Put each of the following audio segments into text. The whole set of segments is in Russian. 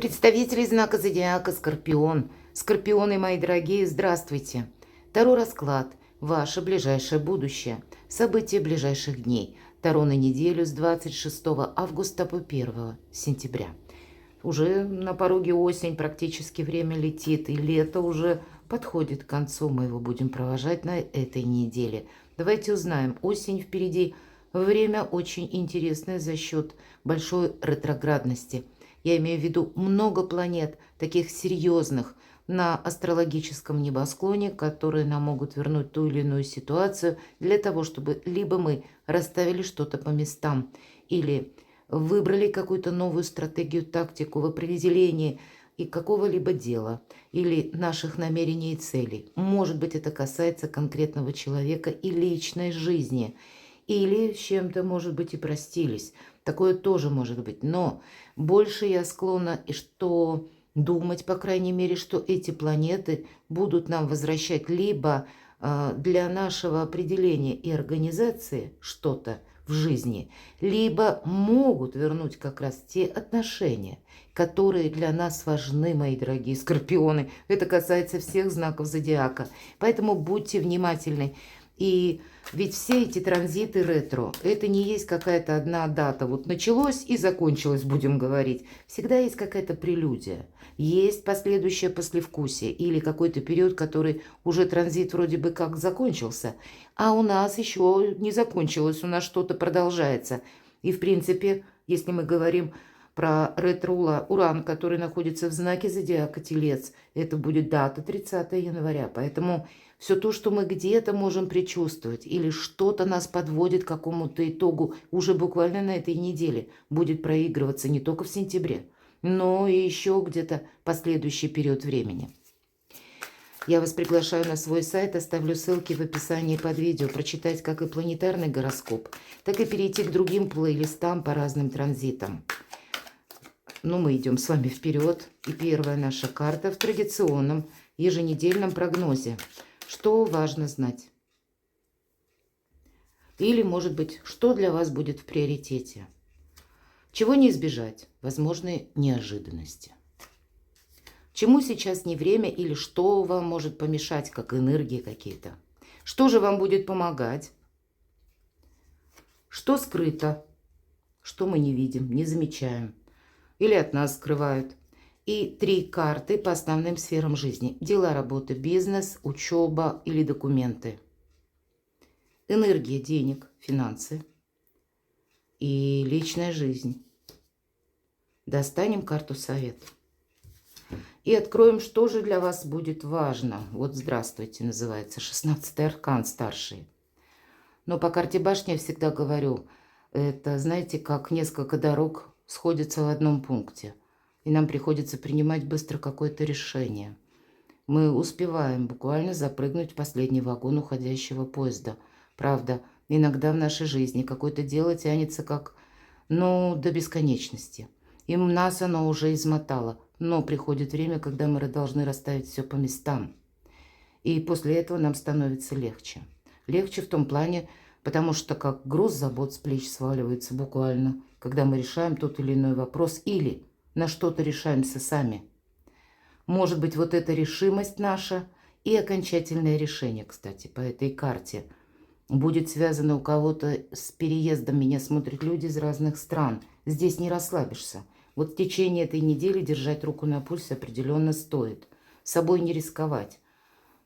Представители знака зодиака Скорпион. Скорпионы, мои дорогие, здравствуйте. Таро расклад. Ваше ближайшее будущее. События ближайших дней. Таро на неделю с 26 августа по 1 сентября. Уже на пороге осень, практически время летит, и лето уже подходит к концу. Мы его будем провожать на этой неделе. Давайте узнаем. Осень впереди. Время очень интересное за счет большой ретроградности. Я имею в виду много планет, таких серьезных, на астрологическом небосклоне, которые нам могут вернуть ту или иную ситуацию для того, чтобы либо мы расставили что-то по местам, или выбрали какую-то новую стратегию, тактику в определении и какого-либо дела, или наших намерений и целей. Может быть, это касается конкретного человека и личной жизни, или с чем-то, может быть, и простились. Такое тоже может быть. Но больше я склонна думать, по крайней мере, что эти планеты будут нам возвращать либо для нашего определения и организации что-то в жизни, либо могут вернуть как раз те отношения, которые для нас важны, мои дорогие скорпионы. Это касается всех знаков зодиака. Поэтому будьте внимательны. И ведь все эти транзиты ретро, это не есть какая-то одна дата. Вот началось и закончилось, будем говорить. Всегда есть какая-то прелюдия. Есть последующее послевкусие или какой-то период, который уже транзит вроде бы как закончился. А у нас еще не закончилось, у нас что-то продолжается. И в принципе, если мы говорим про ретро-уран, который находится в знаке зодиака Телец, это будет дата 30 января. Поэтому все то, что мы где-то можем предчувствовать, или что-то нас подводит к какому-то итогу, уже буквально на этой неделе будет проигрываться не только в сентябре, но и еще где-то последующий период времени. Я вас приглашаю на свой сайт, оставлю ссылки в описании под видео, прочитать как и планетарный гороскоп, так и перейти к другим плейлистам по разным транзитам. Но мы идем с вами вперед. И первая наша карта в традиционном еженедельном прогнозе. Что важно знать? Или, может быть, что для вас будет в приоритете? Чего не избежать? Возможные неожиданности. Чему сейчас не время или что вам может помешать, как энергии какие-то? Что же вам будет помогать? Что скрыто? Что мы не видим, не замечаем? Или от нас скрывают? И 3 карты по основным сферам жизни. Дела, работа, бизнес, учеба или документы. Энергия, денег, финансы и личная жизнь. Достанем карту совет. И откроем, что же для вас будет важно. Вот здравствуйте, называется 16-й аркан старший. Но по карте башни я всегда говорю, это, знаете, как несколько дорог сходятся в одном пункте. И нам приходится принимать быстро какое-то решение. Мы успеваем буквально запрыгнуть в последний вагон уходящего поезда. Правда, иногда в нашей жизни какое-то дело тянется как, до бесконечности. И нас оно уже измотало. Но приходит время, когда мы должны расставить все по местам. И после этого нам становится легче. Легче в том плане, потому что как груз забот с плеч сваливается буквально, когда мы решаем тот или иной вопрос или на что-то решаемся сами. Может быть, вот эта решимость наша и окончательное решение, кстати, по этой карте будет связано у кого-то с переездом. Меня смотрят люди из разных стран. Здесь не расслабишься. Вот в течение этой недели держать руку на пульсе определенно стоит. Собой не рисковать.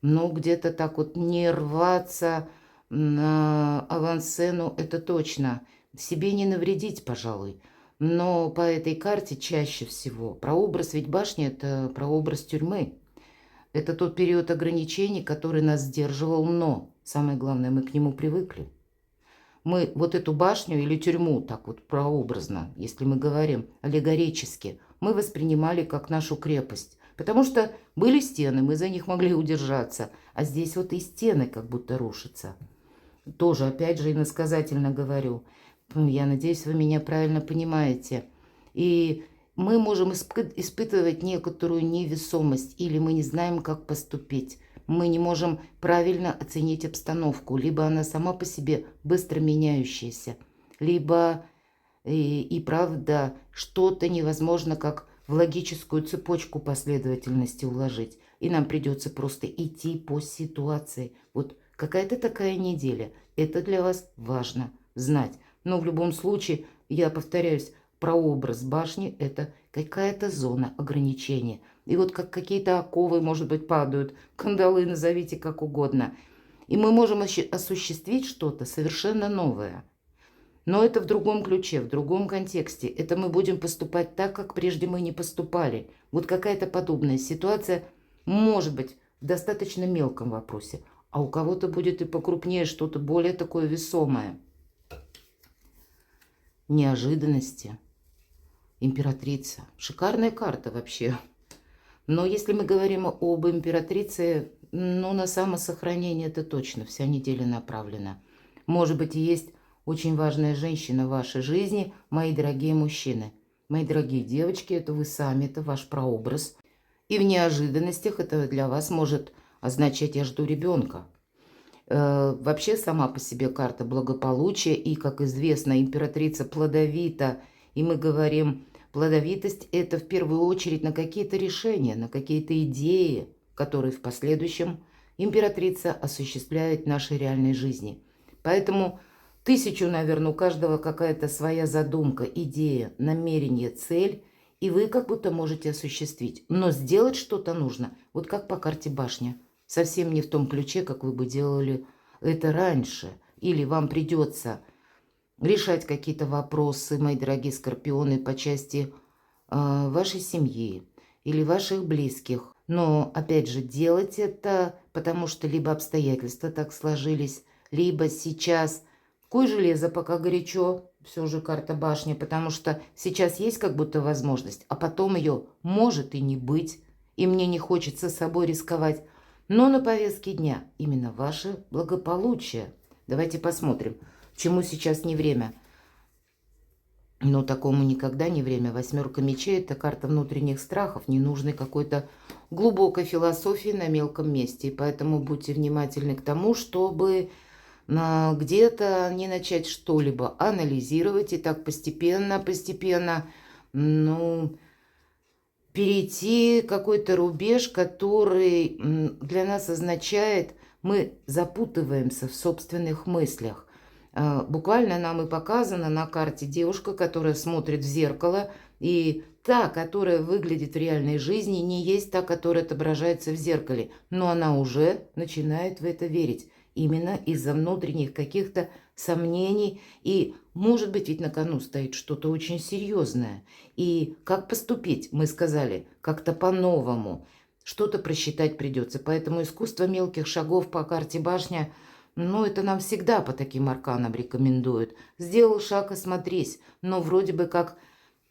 Но где-то так вот не рваться на авансцену, это точно. Себе не навредить, пожалуй. Но по этой карте чаще всего прообраз, ведь башня – это прообраз тюрьмы. Это тот период ограничений, который нас сдерживал, но самое главное, мы к нему привыкли. Мы вот эту башню или тюрьму, так вот прообразно, если мы говорим аллегорически, мы воспринимали как нашу крепость. Потому что были стены, мы за них могли удержаться, а здесь вот и стены как будто рушатся. Тоже, опять же, иносказательно говорю. Я надеюсь, вы меня правильно понимаете. И мы можем испытывать некоторую невесомость, или мы не знаем, как поступить. Мы не можем правильно оценить обстановку. Либо она сама по себе быстро меняющаяся, либо и правда что-то невозможно как в логическую цепочку последовательности уложить. И нам придется просто идти по ситуации. Вот какая-то такая неделя. Это для вас важно знать. Но в любом случае, я повторяюсь, прообраз башни – это какая-то зона ограничения. И вот как какие-то оковы, может быть, падают, кандалы назовите как угодно. И мы можем осуществить что-то совершенно новое. Но это в другом ключе, в другом контексте. Это мы будем поступать так, как прежде мы не поступали. Вот какая-то подобная ситуация может быть в достаточно мелком вопросе, а у кого-то будет и покрупнее что-то более такое весомое. Неожиданности. Императрица. Шикарная карта вообще. Но если мы говорим об императрице, ну, на самосохранение это точно вся неделя направлена. Может быть, и есть очень важная женщина в вашей жизни, мои дорогие мужчины. Мои дорогие девочки, это вы сами, это ваш прообраз. И в неожиданностях это для вас может означать «я жду ребенка». Вообще сама по себе карта благополучия, и, как известно, императрица плодовита, и мы говорим, плодовитость – это в первую очередь на какие-то решения, на какие-то идеи, которые в последующем императрица осуществляет в нашей реальной жизни. Поэтому наверное, у каждого какая-то своя задумка, идея, намерение, цель, и вы как будто можете осуществить. Но сделать что-то нужно, вот как по карте башня. Совсем не в том ключе, как вы бы делали это раньше. Или вам придется решать какие-то вопросы, мои дорогие скорпионы, по части вашей семьи или ваших близких. Но, опять же, делать это, потому что либо обстоятельства так сложились, либо сейчас куй железо, пока горячо, все же карта башни, потому что сейчас есть как будто возможность, а потом ее может и не быть, и мне не хочется собой рисковать. Но на повестке дня именно ваше благополучие. Давайте посмотрим, чему сейчас не время. Но такому никогда не время. Восьмерка мечей – это карта внутренних страхов, ненужной какой-то глубокой философии на мелком месте. И поэтому будьте внимательны к тому, чтобы где-то не начать что-либо анализировать и так постепенно, перейти какой-то рубеж, который для нас означает, мы запутываемся в собственных мыслях. Буквально нам и показана на карте девушка, которая смотрит в зеркало, и та, которая выглядит в реальной жизни, не есть та, которая отображается в зеркале, но она уже начинает в это верить. Именно из-за внутренних каких-то сомнений. И, может быть, ведь на кону стоит что-то очень серьезное. И как поступить, мы сказали, как-то по-новому. Что-то просчитать придется. Поэтому искусство мелких шагов по карте башня, это нам всегда по таким арканам рекомендуют. Сделал шаг, осмотрись, но вроде бы как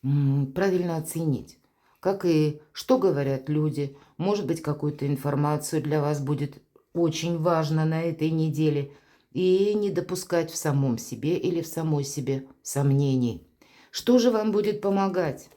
правильно оценить. Как и что говорят люди. Может быть, какую-то информацию для вас будет очень важно на этой неделе. И не допускать в самом себе или в самой себе сомнений. Что же вам будет помогать?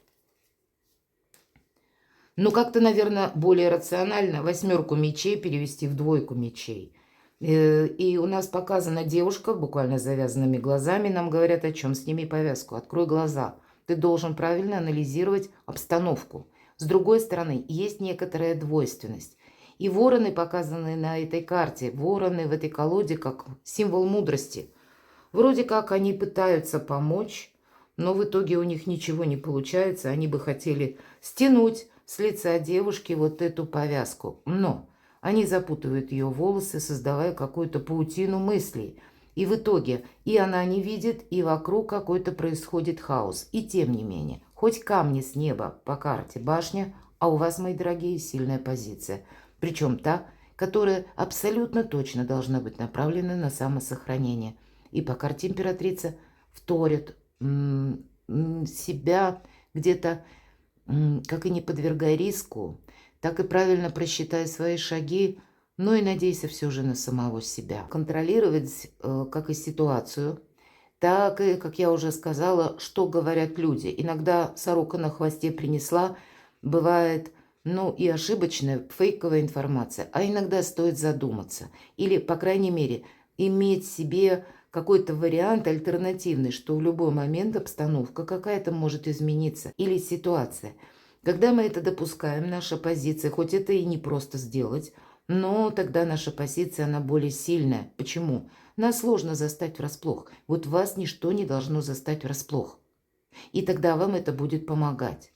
Как-то, наверное, более рационально восьмерку мечей перевести в двойку мечей. И у нас показана девушка, буквально с завязанными глазами. Нам говорят, о чем? Сними повязку, открой глаза. Ты должен правильно анализировать обстановку. С другой стороны, есть некоторая двойственность. И вороны, показанные на этой карте, вороны в этой колоде как символ мудрости. Вроде как они пытаются помочь, но в итоге у них ничего не получается. Они бы хотели стянуть с лица девушки вот эту повязку. Но они запутывают ее волосы, создавая какую-то паутину мыслей. И в итоге и она не видит, и вокруг какой-то происходит хаос. И тем не менее, хоть камни с неба по карте башня, а у вас, мои дорогие, сильная позиция. Причем та, которая абсолютно точно должна быть направлена на самосохранение. И по карте императрица вторит себя где-то, как и не подвергая риску, так и правильно просчитай свои шаги, но и надейся все же на самого себя. Контролировать как и ситуацию, так и, как я уже сказала, что говорят люди. Иногда сорока на хвосте принесла, бывает, и ошибочная, фейковая информация. А иногда стоит задуматься. Или, по крайней мере, иметь себе какой-то вариант альтернативный, что в любой момент обстановка какая-то может измениться. Или ситуация, Когда мы это допускаем, наша позиция, хоть это и не просто сделать, но тогда наша позиция, она более сильная. Почему? Нас сложно застать врасплох. Вот вас ничто не должно застать врасплох. И тогда вам это будет помогать.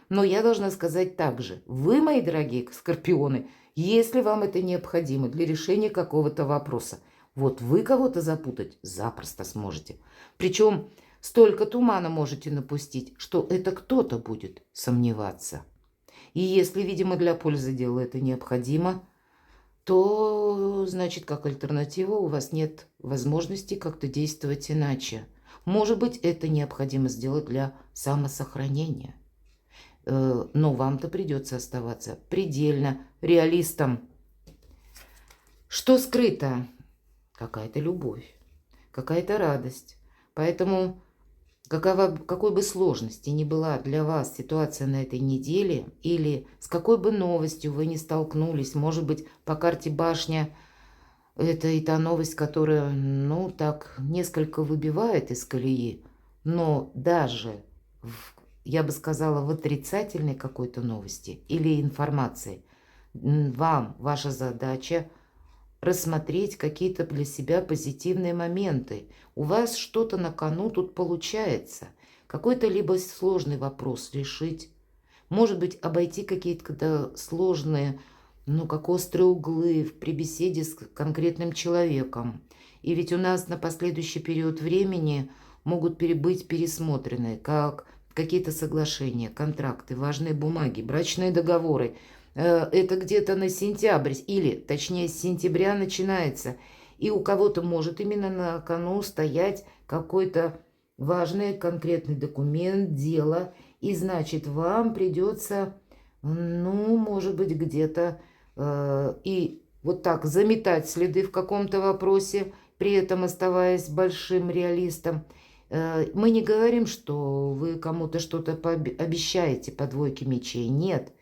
Но я должна сказать также, вы, мои дорогие скорпионы, если вам это необходимо для решения какого-то вопроса, вот вы кого-то запутать запросто сможете. Причем столько тумана можете напустить, что это кто-то будет сомневаться. И если, видимо, для пользы дела это необходимо, то, значит, как альтернатива у вас нет возможности как-то действовать иначе. Может быть, это необходимо сделать для самосохранения. Но вам-то придется оставаться предельно реалистом. Что скрыто? Какая-то любовь, какая-то радость. Поэтому, какой бы сложности ни была для вас ситуация на этой неделе, или с какой бы новостью вы ни столкнулись, может быть, по карте башня, это и та новость, которая, ну, так, несколько выбивает из колеи, но даже я бы сказала, в отрицательной какой-то новости или информации, вам ваша задача рассмотреть какие-то для себя позитивные моменты. У вас что-то на кону тут получается. Какой-то либо сложный вопрос решить. Может быть, обойти какие-то сложные, ну, как острые углы при беседе с конкретным человеком. И ведь у нас на последующий период времени могут быть пересмотрены как какие-то соглашения, контракты, важные бумаги, брачные договоры. Это где-то на сентябрь, или точнее с сентября начинается. И у кого-то может именно на кону стоять какой-то важный конкретный документ, дело. И значит, вам придется, ну, может быть, где-то и вот так заметать следы в каком-то вопросе, при этом оставаясь большим реалистом. Мы не говорим, что вы кому-то что-то обещаете по двойке мечей. Нет.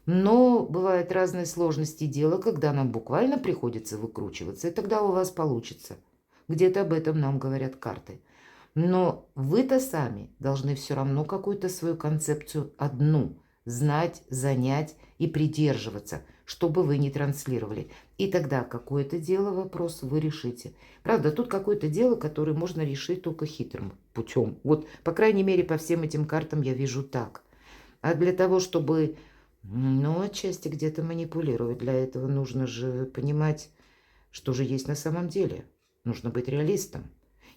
Но бывают разные сложности дела, когда нам буквально приходится выкручиваться, и тогда у вас получится. Где-то об этом нам говорят карты. Но вы-то сами должны все равно какую-то свою концепцию одну знать, занять и придерживаться, чтобы вы не транслировали. И тогда какое-то дело, вопрос вы решите. Правда, тут какое-то дело, которое можно решить только хитрым путем. Вот, по крайней мере, по всем этим картам я вижу так. А для того, чтобы, ну, отчасти где-то манипулировать, для этого нужно же понимать, что же есть на самом деле. Нужно быть реалистом.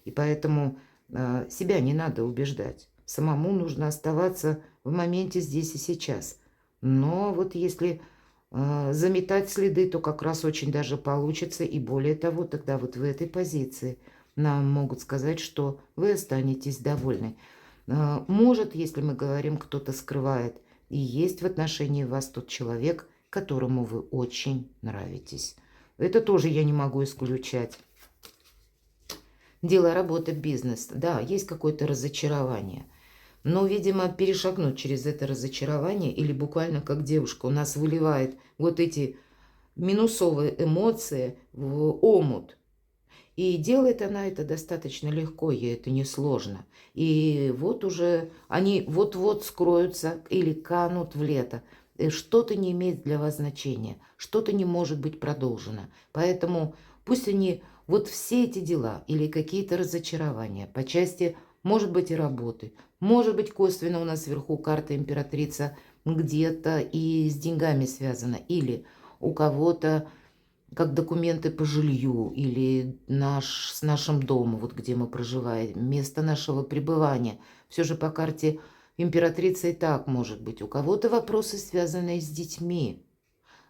И поэтому себя не надо убеждать. Самому нужно оставаться в моменте здесь и сейчас. Но вот если заметать следы, то как раз очень даже получится. И более того, тогда вот в этой позиции нам могут сказать, что вы останетесь довольны. Может, если мы говорим, кто-то скрывает, и есть в отношении вас тот человек, которому вы очень нравитесь. Это тоже я не могу исключать. Дело, работа, бизнес. Да, есть какое-то разочарование. Но, видимо, перешагнуть через это разочарование или буквально как девушка у нас выливает вот эти минусовые эмоции в омут. И делает она это достаточно легко, ей это несложно. И вот уже они вот-вот скроются или канут в лето. Что-то не имеет для вас значения, что-то не может быть продолжено. Поэтому пусть они, вот все эти дела или какие-то разочарования по части, может быть, и работы, может быть, косвенно у нас вверху карта императрица где-то и с деньгами связана, или у кого-то как документы по жилью или с нашим домом, вот где мы проживаем, место нашего пребывания. Все же по карте императрицы и так может быть. У кого-то вопросы, связанные с детьми.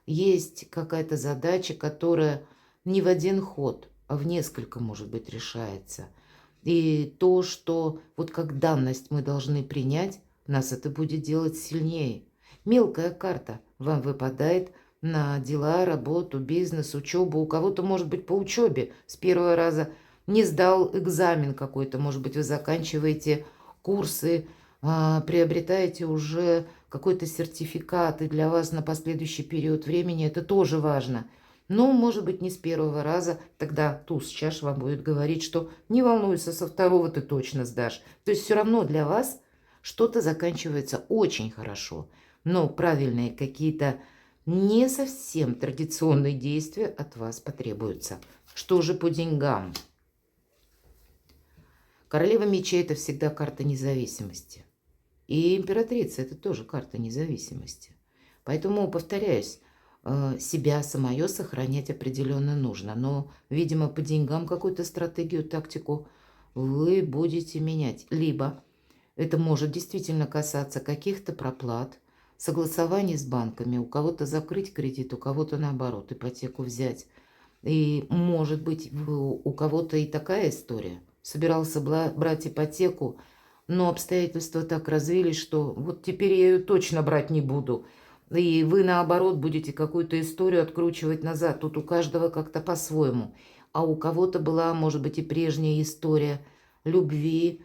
Есть какая-то задача, которая не в один ход, а в несколько, может быть, решается. И то, что вот как данность мы должны принять, нас это будет делать сильнее. Мелкая карта вам выпадает на дела, работу, бизнес, учебу. У кого-то, может быть, по учебе с первого раза не сдал экзамен какой-то. Может быть, вы заканчиваете курсы, приобретаете уже какой-то сертификат, и для вас на последующий период времени это тоже важно. Но, может быть, не с первого раза, тогда туз чаш вам будет говорить, что не волнуйся, со второго ты точно сдашь. То есть все равно для вас что-то заканчивается очень хорошо. но правильные какие-то не совсем традиционные действия от вас потребуются. Что же по деньгам? Королева мечей – это всегда карта независимости. И императрица – это тоже карта независимости. Поэтому, повторяюсь, себя самое сохранять определенно нужно. Но, видимо, по деньгам какую-то стратегию, тактику вы будете менять. Либо это может действительно касаться каких-то проплат, согласований с банками. У кого-то закрыть кредит, у кого-то наоборот ипотеку взять. И может быть у кого-то и такая история. Собирался брать ипотеку, но обстоятельства так развились, что вот теперь я ее точно брать не буду. И вы, наоборот, будете какую-то историю откручивать назад. Тут у каждого как-то по-своему. А у кого-то была, может быть, и прежняя история любви.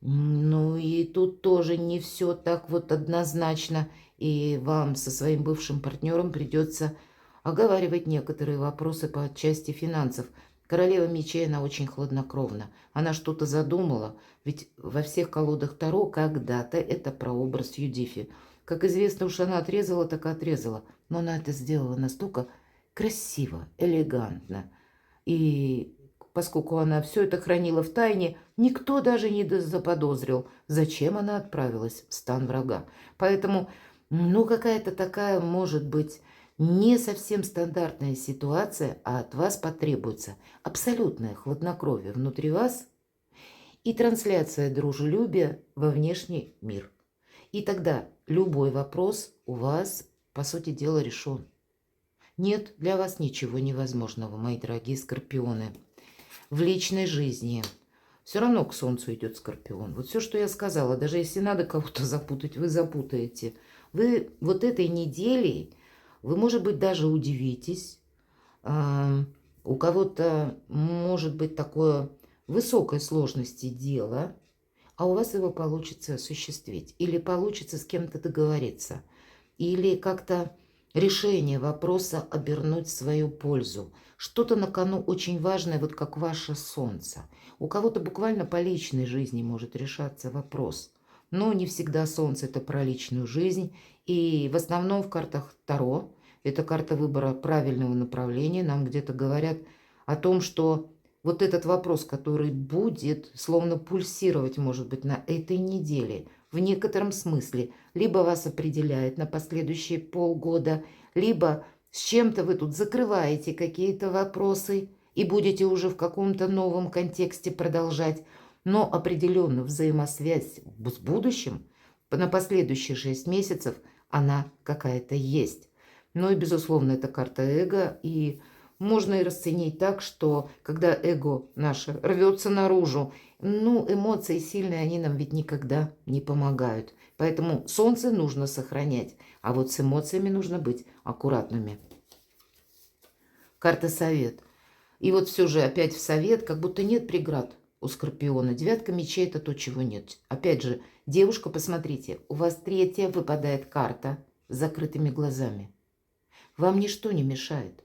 Ну и тут тоже не все так вот однозначно. И вам со своим бывшим партнером придется оговаривать некоторые вопросы по части финансов. Королева мечей, она очень хладнокровна. Она что-то задумала, ведь во всех колодах Таро когда-то это прообраз Юдифи. Как известно, уж она отрезала, так и отрезала. Но она это сделала настолько красиво, элегантно. И поскольку она все это хранила в тайне, никто даже не заподозрил, зачем она отправилась в стан врага. Поэтому, ну, какая-то такая, может быть, не совсем стандартная ситуация, а от вас потребуется абсолютное хладнокровие внутри вас и трансляция дружелюбия во внешний мир. И тогда любой вопрос у вас, по сути дела, решен. Нет для вас ничего невозможного, мои дорогие скорпионы. В личной жизни все равно к Солнцу идет Скорпион. Вот все, что я сказала, даже если надо кого-то запутать, вы запутаете. Вы вот этой неделей, вы, может быть, даже удивитесь. У кого-то может быть такое высокой сложности дело, а у вас его получится осуществить. Или получится с кем-то договориться. Или как-то решение вопроса обернуть в свою пользу. Что-то на кону очень важное, вот как ваше Солнце. У кого-то буквально по личной жизни может решаться вопрос. Но не всегда Солнце – это про личную жизнь. И в основном в картах Таро это карта выбора правильного направления. Нам где-то говорят о том, что вот этот вопрос, который будет словно пульсировать, может быть, на этой неделе, в некотором смысле, либо вас определяет на последующие полгода, либо с чем-то вы тут закрываете какие-то вопросы и будете уже в каком-то новом контексте продолжать. Но определенно взаимосвязь с будущим на последующие 6 месяцев она какая-то есть. Ну и, безусловно, это карта эго, и можно и расценить так, что когда эго наше рвется наружу, ну, эмоции сильные, они нам ведь никогда не помогают. Поэтому Солнце нужно сохранять, а вот с эмоциями нужно быть аккуратными. Карта совет. И вот все же опять в совет, как будто нет преград у Скорпиона. Девятка мечей – это то, чего нет. Опять же, девушка, посмотрите, у вас третья выпадает карта с закрытыми глазами. Вам ничто не мешает.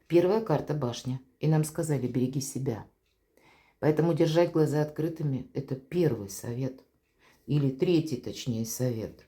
Первая карта – башня, и нам сказали: береги себя. Поэтому держать глаза открытыми – это первый совет. Или третий, точнее, совет.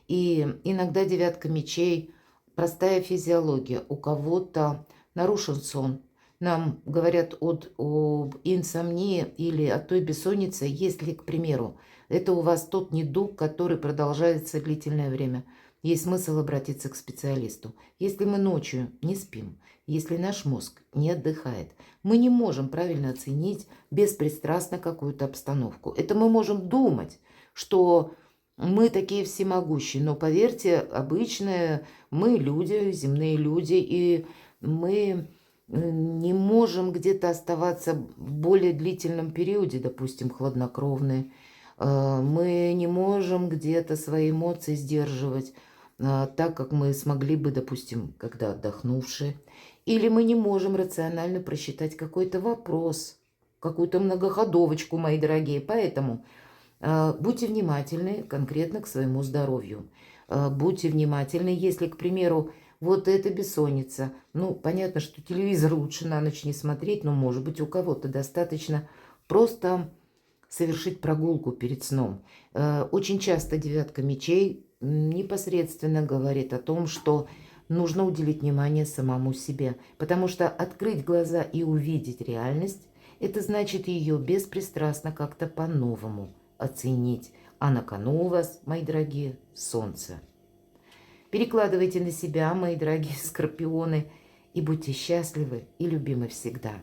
И иногда девятка мечей – простая физиология. У кого-то нарушен сон. Нам говорят об инсомнии или о той бессоннице, если, к примеру, это у вас тот недуг, который продолжается длительное время. Есть смысл обратиться к специалисту. Если мы ночью не спим, если наш мозг не отдыхает, мы не можем правильно оценить беспристрастно какую-то обстановку. Это мы можем думать, что мы такие всемогущие, но поверьте, обычные мы люди, земные люди, и мы не можем где-то оставаться в более длительном периоде, допустим, хладнокровные. Мы не можем где-то свои эмоции сдерживать так, как мы смогли бы, допустим, когда отдохнувшие. Или мы не можем рационально просчитать какой-то вопрос, какую-то многоходовочку, мои дорогие. Поэтому будьте внимательны конкретно к своему здоровью. Будьте внимательны, если, к примеру, вот эта бессонница. Ну, понятно, что телевизор лучше на ночь не смотреть, но, может быть, у кого-то достаточно просто совершить прогулку перед сном. Очень часто девятка мечей непосредственно говорит о том, что нужно уделить внимание самому себе, потому что открыть глаза и увидеть реальность – это значит ее беспристрастно как-то по-новому оценить. А на кону у вас, мои дорогие, солнце. Перекладывайте на себя, мои дорогие скорпионы, и будьте счастливы и любимы всегда.